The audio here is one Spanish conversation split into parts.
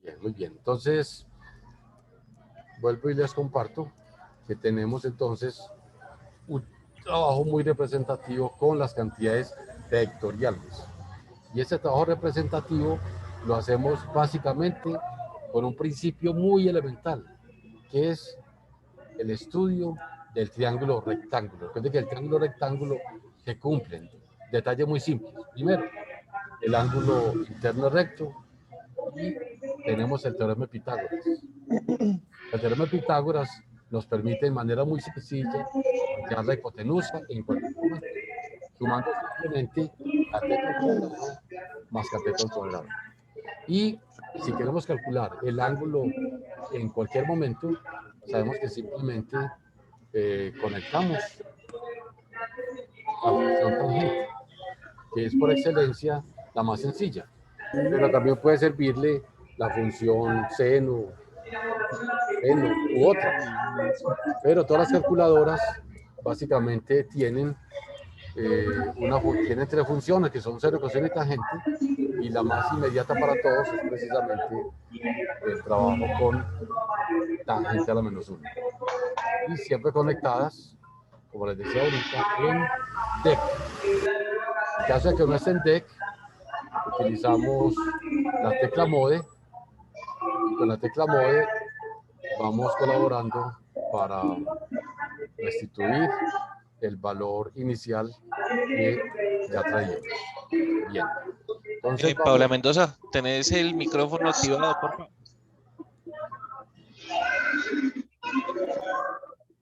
Bien, muy bien. Entonces, vuelvo y les comparto que tenemos entonces un trabajo muy representativo con las cantidades vectoriales. Y ese trabajo representativo lo hacemos básicamente con un principio muy elemental, que es el estudio del triángulo rectángulo. Recuerden que el triángulo rectángulo se cumplen detalles muy simples. Primero, el ángulo interno es recto y tenemos el teorema de Pitágoras. El teorema de Pitágoras nos permite de manera muy sencilla hallar la hipotenusa en cualquier momento, sumando simplemente cateto al cuadrado más cateto al cuadrado. Y si queremos calcular el ángulo en cualquier momento, sabemos que simplemente conectamos la función tangente, que es por excelencia la más sencilla, pero también puede servirle la función seno, u otra. Pero todas las calculadoras básicamente tienen, tienen tres funciones que son seno, coseno y tangente, y la más inmediata para todos es precisamente el trabajo con tangente a la menos 1. Y siempre conectadas, como les decía ahorita, en DEC. En caso de que no esté en DEC, utilizamos la tecla MODE, y con la tecla MODE vamos colaborando para restituir el valor inicial que ya traíamos. Bien, entonces Paula vamos. Mendoza, ¿tenés el micrófono activado, por favor?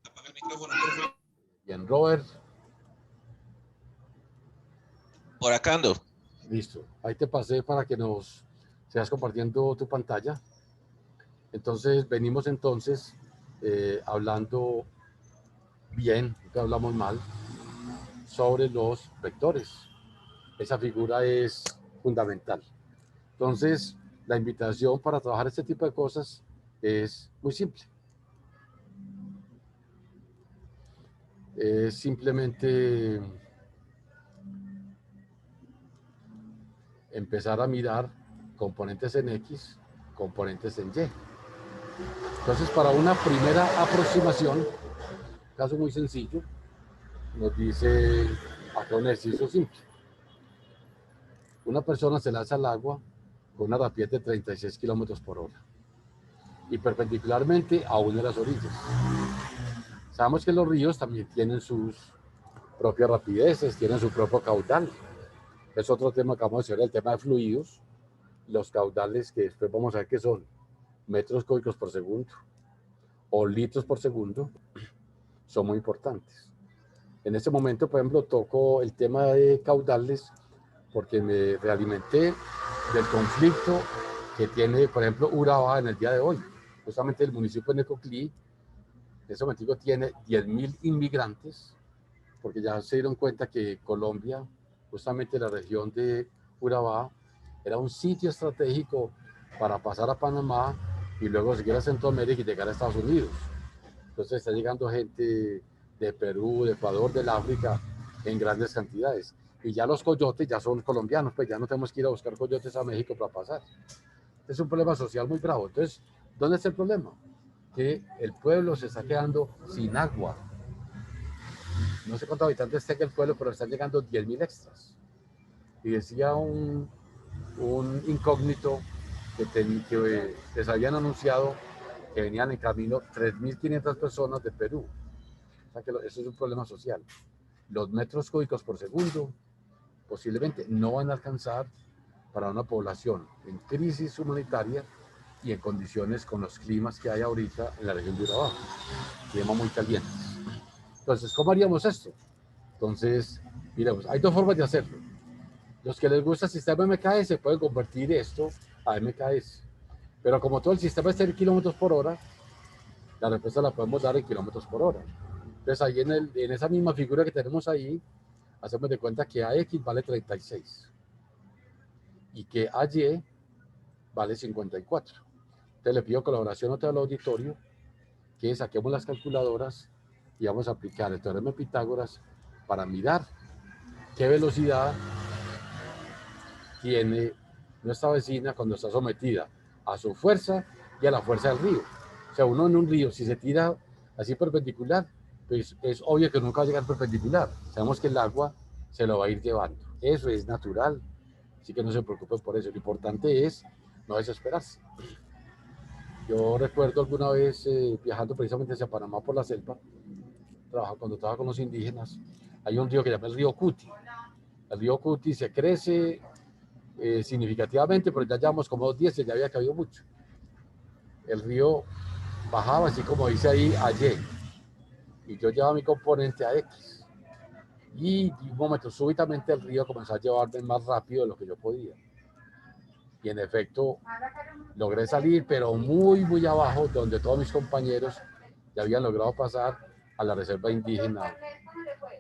Apaga el micrófono, por favor. Bien, Robert. Por acá ando. Listo, ahí te pasé para que nos sigas compartiendo tu pantalla. Entonces, venimos entonces hablando bien, que hablamos mal, sobre los vectores. Esa figura es fundamental. Entonces, la invitación para trabajar este tipo de cosas es muy simple. Es simplemente empezar a mirar componentes en X, componentes en Y. Entonces, para una primera aproximación, caso muy sencillo, nos dice acá un ejercicio simple. Una persona se lanza al agua con una rapidez de 36 kilómetros por hora y perpendicularmente a una de las orillas. Sabemos que los ríos también tienen sus propias rapideces, tienen su propio caudal. Es otro tema que vamos a hacer, el tema de fluidos, los caudales que después vamos a ver que son metros cúbicos por segundo o litros por segundo, son muy importantes. En este momento, por ejemplo, toco el tema de caudales porque me realimenté del conflicto que tiene, por ejemplo, Urabá en el día de hoy. Justamente el municipio de Necoclí, en ese momento tiene 10.000 inmigrantes, porque ya se dieron cuenta que Colombia, justamente la región de Urabá, era un sitio estratégico para pasar a Panamá y luego seguir a Centroamérica y llegar a Estados Unidos. Entonces está llegando gente de Perú, de Ecuador, del África, en grandes cantidades. Y ya los coyotes ya son colombianos, pues ya no tenemos que ir a buscar coyotes a México para pasar. Es un problema social muy bravo. Entonces, ¿dónde está el problema? Que el pueblo se está quedando sin agua. No sé cuántos habitantes tenga el pueblo, pero están llegando 10.000 extras. Y decía un incógnito que les habían anunciado que venían en camino 3.500 personas de Perú. O sea que eso es un problema social. Los metros cúbicos por segundo posiblemente no van a alcanzar para una población en crisis humanitaria y en condiciones con los climas que hay ahorita en la región de Urabá, clima muy calientes. Entonces, ¿cómo haríamos esto? Entonces, miremos, hay dos formas de hacerlo. Los que les gusta el sistema MKS pueden convertir esto a MKS. Pero como todo el sistema está en kilómetros por hora, la respuesta la podemos dar en kilómetros por hora. Entonces, ahí en esa misma figura que tenemos ahí, hacemos de cuenta que AX vale 36 y que AY vale 54. Entonces, le pido colaboración a todo el auditorio que saquemos las calculadoras y vamos a aplicar el teorema de Pitágoras para mirar qué velocidad tiene nuestra vecina cuando está sometida a su fuerza y a la fuerza del río. O sea, uno en un río, si se tira así perpendicular, pues es obvio que nunca va a llegar perpendicular. Sabemos que el agua se lo va a ir llevando. Eso es natural, así que no se preocupen por eso. Lo importante es no desesperarse. Yo recuerdo alguna vez viajando precisamente hacia Panamá por la selva, cuando trabajaba con los indígenas, hay un río que se llama el río Cuti. El río Cuti se crece significativamente, pero ya llevamos como 2 días y ya había caído mucho. El río bajaba así como dice ahí, a Y, y yo llevaba mi componente a X. Y de un momento súbitamente el río comenzó a llevarme más rápido de lo que yo podía. Y en efecto logré salir, pero muy, muy abajo, donde todos mis compañeros ya habían logrado pasar a la reserva indígena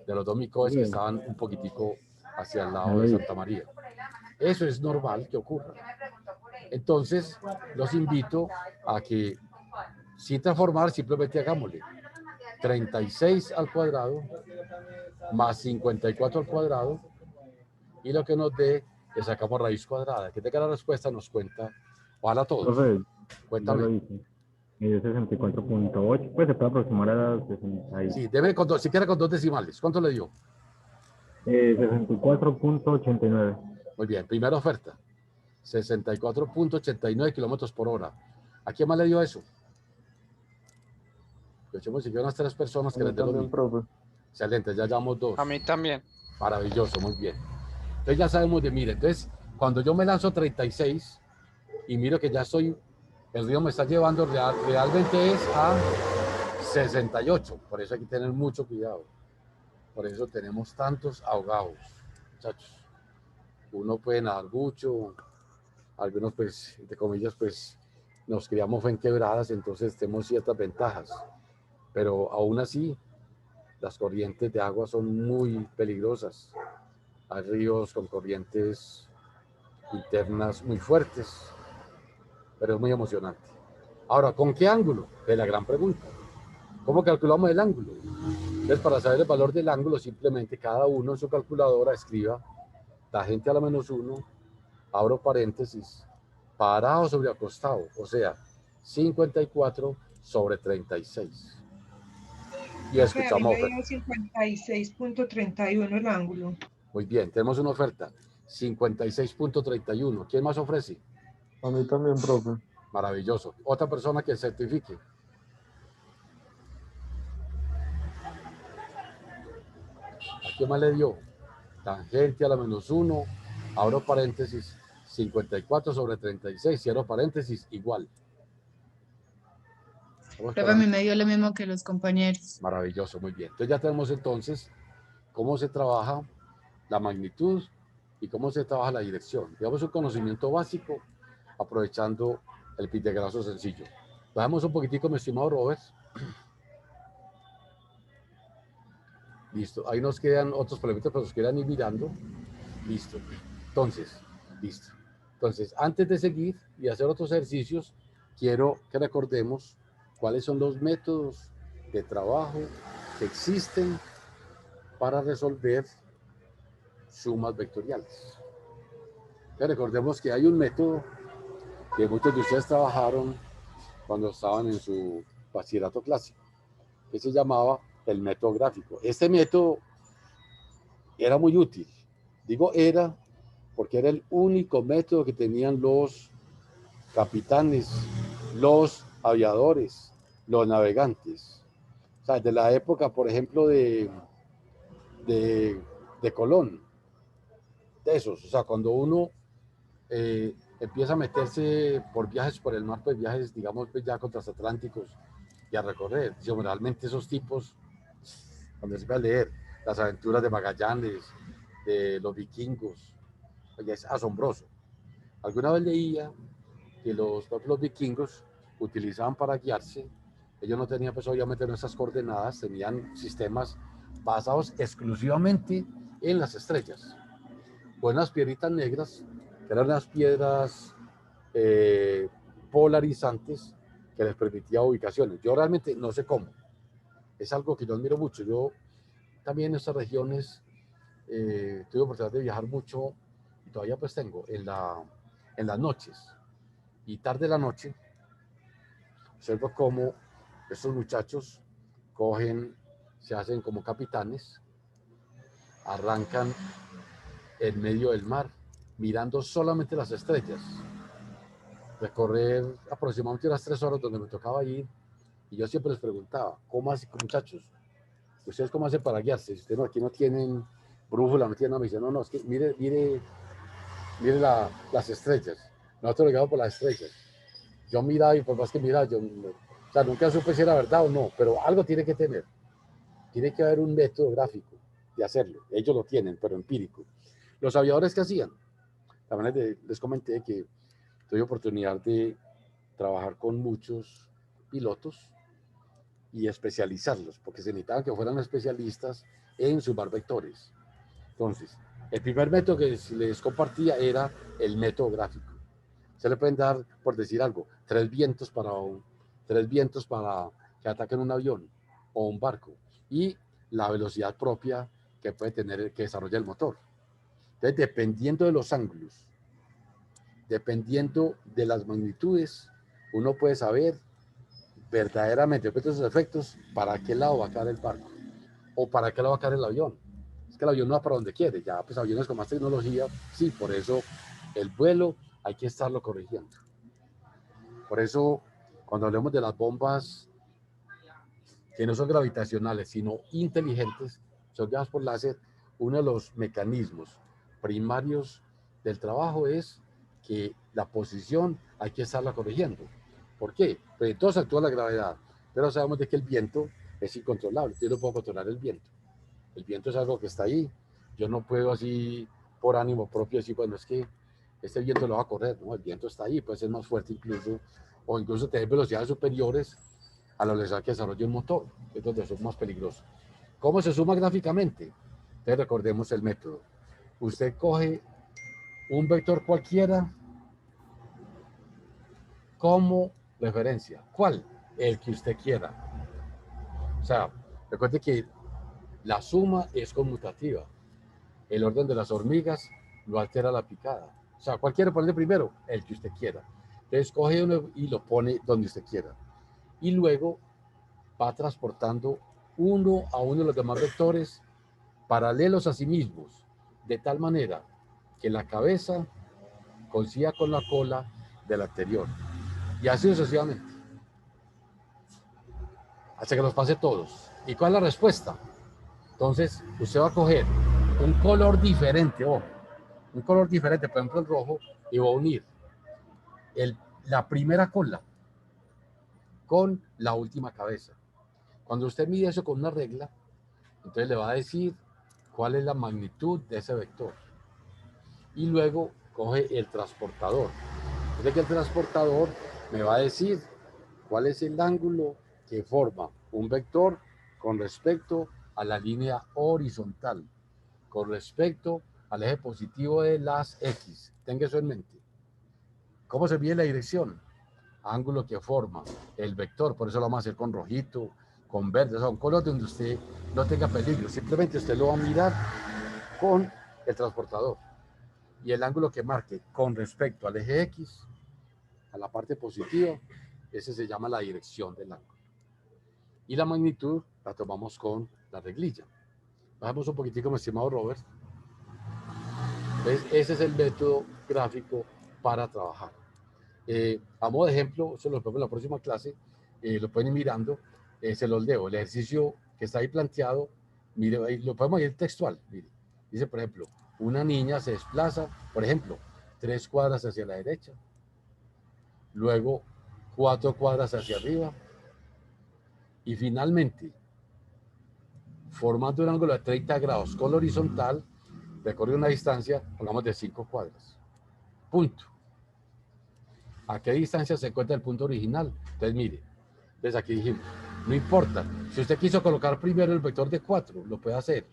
de los Domicoes, que estaban un poquitico hacia el lado de Santa María. Eso es normal que ocurra. Entonces, los invito a que, sin transformar, simplemente hagámosle 36 al cuadrado más 54 al cuadrado, y lo que nos dé le sacamos raíz cuadrada. Que tenga la respuesta nos cuenta, ojalá todos. Profe, ya Cuéntame. lo hice. Me dio 64.8, pues se puede aproximar a 60 Sí, debe con si quiere con 2 decimales. ¿Cuánto le dio? 64.89. Muy bien, primera oferta. 64.89 kilómetros por hora. ¿A quién más le dio eso? Escuchemos si quedan unas 3 personas que les dé lo mismo. Profe. Excelente, ya llevamos 2. A mí también. Maravilloso, muy bien. Entonces ya sabemos de, mire, entonces cuando yo me lanzo 36 y miro que ya estoy, el río me está llevando, realmente es a 68. Por eso hay que tener mucho cuidado. Por eso tenemos tantos ahogados, muchachos. Uno puede nadar mucho, algunos pues, entre comillas, pues nos criamos en quebradas, entonces tenemos ciertas ventajas. Pero aún así, las corrientes de agua son muy peligrosas. Hay ríos con corrientes internas muy fuertes, pero es muy emocionante. Ahora, ¿con qué ángulo? Es la gran pregunta. ¿Cómo calculamos el ángulo? Entonces, para saber el valor del ángulo, simplemente cada uno en su calculadora escriba tangente a la -1, abro paréntesis, parado sobre acostado, o sea, 54 sobre 36. Y escuchamos oferta. 56.31 el ángulo. Muy bien, tenemos una oferta. 56.31. ¿Quién más ofrece? A mí también, profe. Maravilloso. Otra persona que certifique. ¿A quién más le dio? Tangente a la -1, abro paréntesis, 54 sobre 36, cierro paréntesis, igual. Profe, a mí me dio lo mismo que los compañeros. Maravilloso, muy bien. Entonces ya tenemos entonces cómo se trabaja la magnitud y cómo se trabaja la dirección. Digamos un conocimiento básico aprovechando el pintegrazo sencillo. Bajamos un poquitico, mi estimado Robert. Listo, ahí nos quedan otros parámetros, pero nos quedan ir mirando. Listo. Entonces, listo. Entonces, antes de seguir y hacer otros ejercicios, quiero que recordemos cuáles son los métodos de trabajo que existen para resolver sumas vectoriales. Entonces, recordemos que hay un método que muchos de ustedes trabajaron cuando estaban en su bachillerato clásico, que se llamaba el método gráfico. Este método era muy útil. Digo era porque era el único método que tenían los capitanes, los aviadores, los navegantes. O sea, de la época, por ejemplo, de Colón, de esos. O sea, cuando uno empieza a meterse por viajes por el mar, pues viajes, digamos, pues ya transatlánticos y a recorrer. Realmente esos tipos, cuando se va a leer las aventuras de Magallanes, de los vikingos, pues ya es asombroso. Alguna vez leía que los vikingos utilizaban para guiarse, ellos no tenían pues obviamente nuestras coordenadas, tenían sistemas basados exclusivamente en las estrellas. Buenas piedritas negras, que eran las piedras polarizantes que les permitía ubicaciones. Yo realmente no sé cómo. Es algo que yo admiro mucho. Yo también en estas regiones tuve oportunidad de viajar mucho y todavía pues tengo en las noches. y tarde de la noche, observo cómo estos muchachos cogen, se hacen como capitanes, arrancan en medio del mar, mirando solamente las estrellas, recorrer aproximadamente unas 3 horas donde me tocaba ir, y yo siempre les preguntaba, ¿cómo hacen, muchachos? ¿Ustedes cómo hacen para guiarse? Si ustedes no, aquí no tienen brújula, no tienen nada, me dicen, no, no, es que mire las estrellas. Nosotros lo guiamos por las estrellas. Yo miraba y por más que miraba, o sea, nunca supe si era verdad o no, pero algo tiene que tener. Tiene que haber un método gráfico de hacerlo. Ellos lo tienen, pero empírico. Los aviadores, ¿qué hacían? También les comenté que tuve oportunidad de trabajar con muchos pilotos y especializarlos, porque se necesitaban que fueran especialistas en sumar vectores. Entonces, el primer método que les compartía era el método gráfico. Se le pueden dar, por decir algo, 3 vientos para que ataquen un avión o un barco, y la velocidad propia que puede tener, que desarrolla el motor. Entonces, dependiendo de los ángulos, dependiendo de las magnitudes, uno puede saber verdaderamente con esos efectos para qué lado va a caer el barco o para qué lado va a caer el avión. Es que el avión no va para donde quiere, ya pues aviones con más tecnología, sí, por eso el vuelo hay que estarlo corrigiendo. Por eso, cuando hablemos de las bombas que no son gravitacionales, sino inteligentes, son guiadas por láser, uno de los mecanismos primarios del trabajo es que la posición hay que estarla corrigiendo. ¿Por qué? Pues entonces actúa la gravedad, pero sabemos de que el viento es incontrolable, yo no puedo controlar el viento. El viento es algo que está ahí, yo no puedo así por ánimo propio decir, bueno, es que este viento lo va a correr, ¿no? El viento está ahí, puede ser más fuerte incluso, o incluso tener velocidades superiores a la velocidad que desarrolla un motor, que es donde son más peligrosos. ¿Cómo se suma gráficamente? Entonces recordemos el método. Usted coge un vector cualquiera como referencia. ¿Cuál? El que usted quiera. O sea, recuerde que la suma es conmutativa. El orden de las hormigas lo altera la picada. O sea, cualquiera ponerle primero, el que usted quiera. Entonces coge uno y lo pone donde usted quiera. Y luego va transportando uno a uno de los demás vectores paralelos a sí mismos, de tal manera que la cabeza coincida con la cola del anterior. Y así sucesivamente. Hasta que los pase todos. ¿Y cuál es la respuesta? Entonces, usted va a coger un color diferente, ojo, un color diferente, por ejemplo el rojo, y va a unir la primera cola con la última cabeza. Cuando usted mide eso con una regla, entonces le va a decir cuál es la magnitud de ese vector. Y luego coge el transportador. Entonces que el transportador me va a decir cuál es el ángulo que forma un vector con respecto a la línea horizontal, con respecto al eje positivo de las X. Tenga eso en mente. ¿Cómo se mide la dirección? Ángulo que forma el vector, por eso lo vamos a hacer con rojito, con verde, o sea, un color donde usted no tenga peligro, simplemente usted lo va a mirar con el transportador. Y el ángulo que marque con respecto al eje X, a la parte positiva, ese se llama la dirección del ángulo. Y la magnitud la tomamos con la reglilla. Bajamos un poquitico, mi estimado Robert. ¿Ves? Ese es el método gráfico para trabajar. A modo de ejemplo, eso lo pongo en la próxima clase, lo pueden ir mirando, se los leo. El ejercicio que está ahí planteado, mire, ahí lo podemos ir textual. Mire. Dice, por ejemplo, una niña se desplaza, por ejemplo, 3 cuadras hacia la derecha, luego 4 cuadras hacia arriba, y finalmente, formando un ángulo de 30 grados con la horizontal, recorre una distancia, pongamos de 5 cuadras. Punto. ¿A qué distancia se encuentra el punto original? Entonces, mire, entonces aquí dijimos, no importa, si usted quiso colocar primero el vector de 4, lo puede hacer.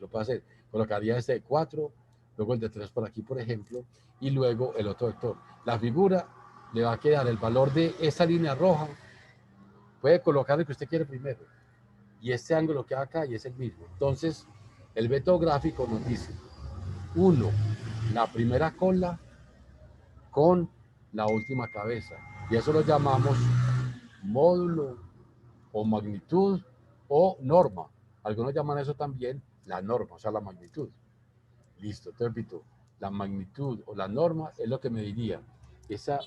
Colocaría este de 4, luego el de 3 por aquí, por ejemplo, y luego el otro vector. La figura le va a quedar el valor de esa línea roja, puede colocar el que usted quiere primero, y este ángulo que acá y es el mismo. Entonces, el método gráfico nos dice, 1, la primera cola con la última cabeza. Y eso lo llamamos módulo o magnitud o norma. Algunos llaman eso también la norma, o sea, la magnitud. Listo, te repito, la magnitud o la norma es lo que me diría ese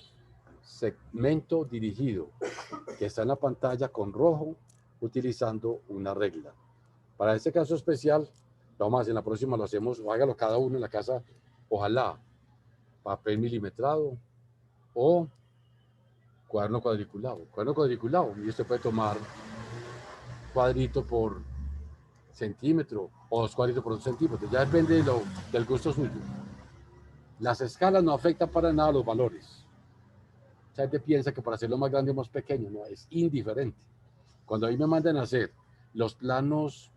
segmento dirigido que está en la pantalla con rojo utilizando una regla. Para este caso especial, lo vamos a hacer en la próxima, lo hacemos, hágalo cada uno en la casa, ojalá papel milimetrado o cuaderno cuadriculado. Cuaderno cuadriculado, y usted puede tomar cuadrito por centímetro o 2 cuadritos por 1 centímetro, ya depende del gusto suyo. Las escalas no afectan para nada los valores. La gente piensa que para hacerlo más grande o más pequeño, no, es indiferente. Cuando a mí me mandan a hacer los planos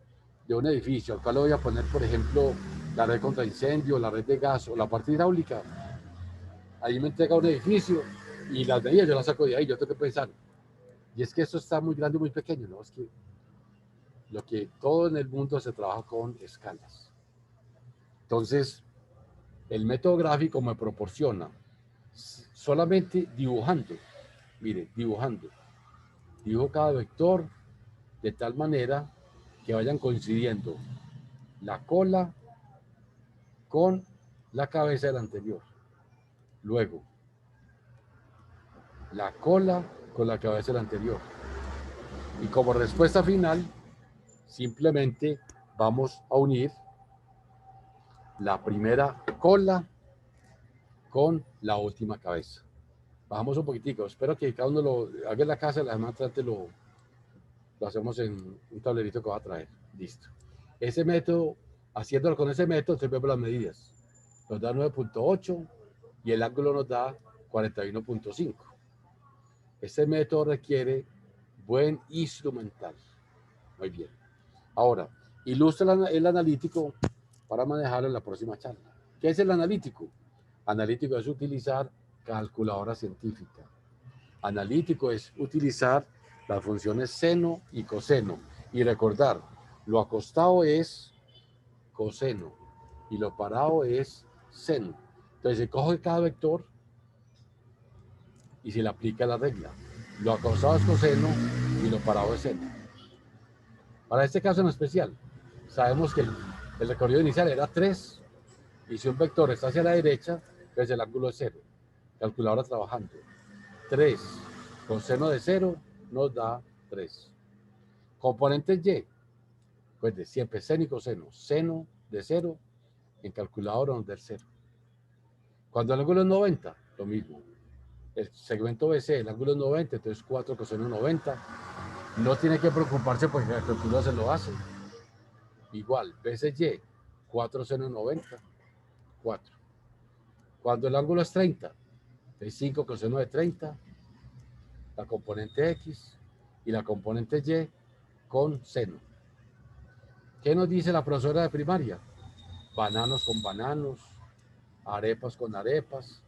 de un edificio, al cual le voy a poner, por ejemplo, la red contra incendio, la red de gas o la parte hidráulica, ahí me entrega un edificio y las medidas yo las saco de ahí, yo tengo que pensar. Y es que eso está muy grande o muy pequeño, ¿no? Es que lo que todo en el mundo se trabaja con escalas. Entonces, el método gráfico me proporciona solamente dibujando, mire, dibujando, dibujo cada vector de tal manera que vayan coincidiendo la cola con la cabeza del anterior. Luego, la cola con la cabeza del anterior. Y como respuesta final, simplemente vamos a unir la primera cola con la última cabeza. Bajamos un poquitico. Espero que cada uno lo haga en la casa, la semana entrante lo hacemos en un tablerito que va a traer. Listo. Ese método, haciéndolo con ese método, entonces vemos las medidas. Nos da 9.8 y el ángulo nos da 41.5. Este método requiere buen instrumental. Muy bien. Ahora, ilustra el analítico para manejarlo en la próxima charla. ¿Qué es el analítico? Analítico es utilizar calculadora científica. Analítico es utilizar las funciones seno y coseno. Y recordar, lo acostado es coseno y lo parado es seno. Entonces se coge cada vector y se le aplica la regla. Lo acostado es coseno y lo parado es seno. Para este caso en especial, sabemos que el recorrido inicial era 3 y si un vector está hacia la derecha, pues el ángulo es 0. Calculadora trabajando. 3 coseno de 0 nos da 3. Componentes Y, pues de siempre seno y coseno. Seno de 0 en calculadora nos da el 0. Cuando el ángulo es 90, lo mismo. El segmento BC, el ángulo es 90, entonces 4 coseno 90. No tiene que preocuparse porque la calculadora se lo hace. Igual, BCY, 4 seno 90, 4. Cuando el ángulo es 30, es 5 coseno de 30, la componente X y la componente Y con seno. ¿Qué nos dice la profesora de primaria? Bananos con bananos, arepas con arepas,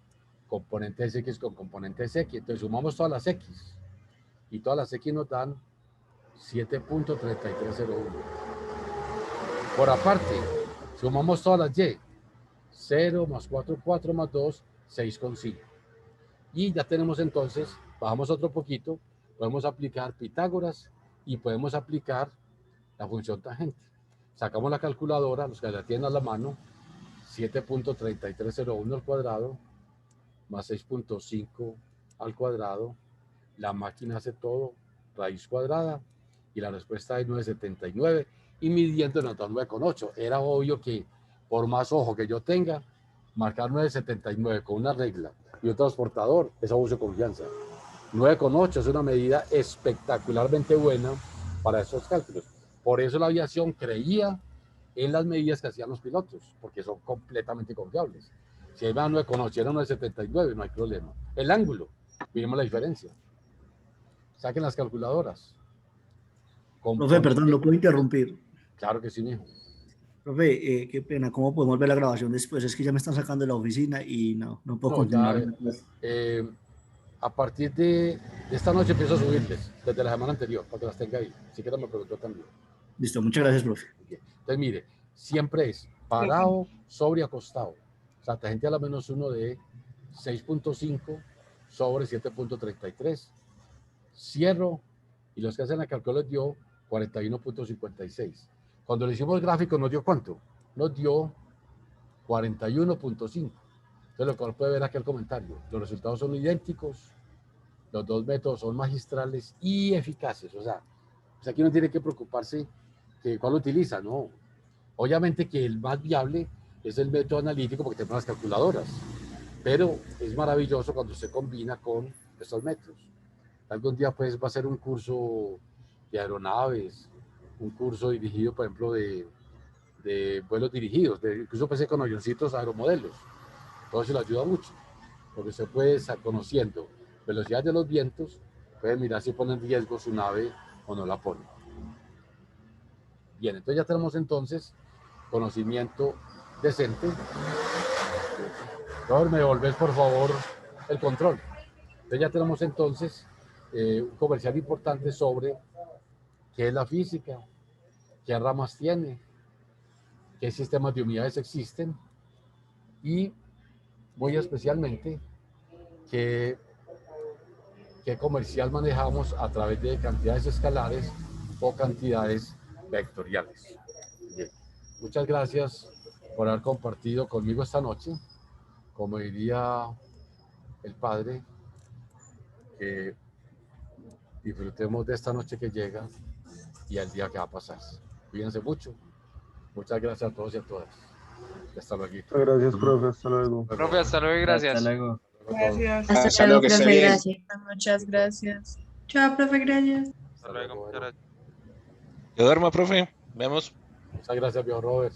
componentes X con componentes X. Entonces sumamos todas las X y todas las X nos dan 7.3301. Por aparte, sumamos todas las Y. 0 más 4, 4 más 2, 6,5. Y ya tenemos entonces, bajamos otro poquito, podemos aplicar Pitágoras y podemos aplicar la función tangente. Sacamos la calculadora, los que la tienen a la mano, 7.3301 al cuadrado, más 6.5 al cuadrado. La máquina hace todo, raíz cuadrada, y la respuesta es 9,79. Y midiendo nos da 9,8. Era obvio que por más ojo que yo tenga, marcar 9,79 con una regla y un transportador es abuso de confianza. 9,8 es una medida espectacularmente buena para esos cálculos. Por eso la aviación creía en las medidas que hacían los pilotos, porque son completamente confiables. Si hay más 9,8 era 9,79, no hay problema. El ángulo, miremos la diferencia. Saquen las calculadoras. Profe, perdón, ¿lo puedo interrumpir? Claro que sí, mijo. Profe, qué pena, ¿cómo podemos ver la grabación después? Es que ya me están sacando de la oficina y no puedo No, continuar. ya, a partir de esta noche empiezo a subirles, desde la semana anterior, para que las tenga ahí. Si quieren me preguntó también. Listo, muchas gracias, profe. Entonces, mire, siempre es parado sobre acostado. O sea, tangente a la -1 de 6.5 sobre 7.33. Cierro y los que hacen la cálculo les dio 41.56. Cuando le hicimos gráfico nos dio ¿cuánto? Nos dio 41.5. Entonces lo cual puede ver aquí el comentario. Los resultados son idénticos, los dos métodos son magistrales y eficaces. O sea, pues aquí no tiene que preocuparse que cuál utiliza, no. Obviamente que el más viable es el método analítico porque tenemos las calculadoras, pero es maravilloso cuando se combina con estos métodos. Algún día pues va a ser un curso de aeronaves, un curso dirigido, por ejemplo, de vuelos dirigidos, incluso pensé con avioncitos aeromodelos. Todo eso le ayuda mucho, porque se puede estar conociendo velocidad de los vientos, puede mirar si pone en riesgo su nave o no la pone. Bien, entonces ya tenemos entonces conocimiento decente. Ahora me devolves por favor el control. Entonces ya tenemos entonces un comercial importante sobre qué es la física, qué ramas tiene, qué sistemas de unidades existen y muy especialmente qué comercial manejamos a través de cantidades escalares o cantidades vectoriales. Bien. Muchas gracias por haber compartido conmigo esta noche. Como diría el padre, que disfrutemos de esta noche que llega y el día que va a pasar. Cuídense mucho. Muchas gracias a todos y a todas. Hasta luego. Gracias, profe. Hasta luego. Profe, hasta luego y gracias. Hasta luego. Gracias. Hasta luego, que esté profe, bien. gracias. Muchas gracias. Chao, profe, gracias. Hasta luego. Muchas gracias. Que duerma, profe. Vemos. Muchas gracias, viejo Robert.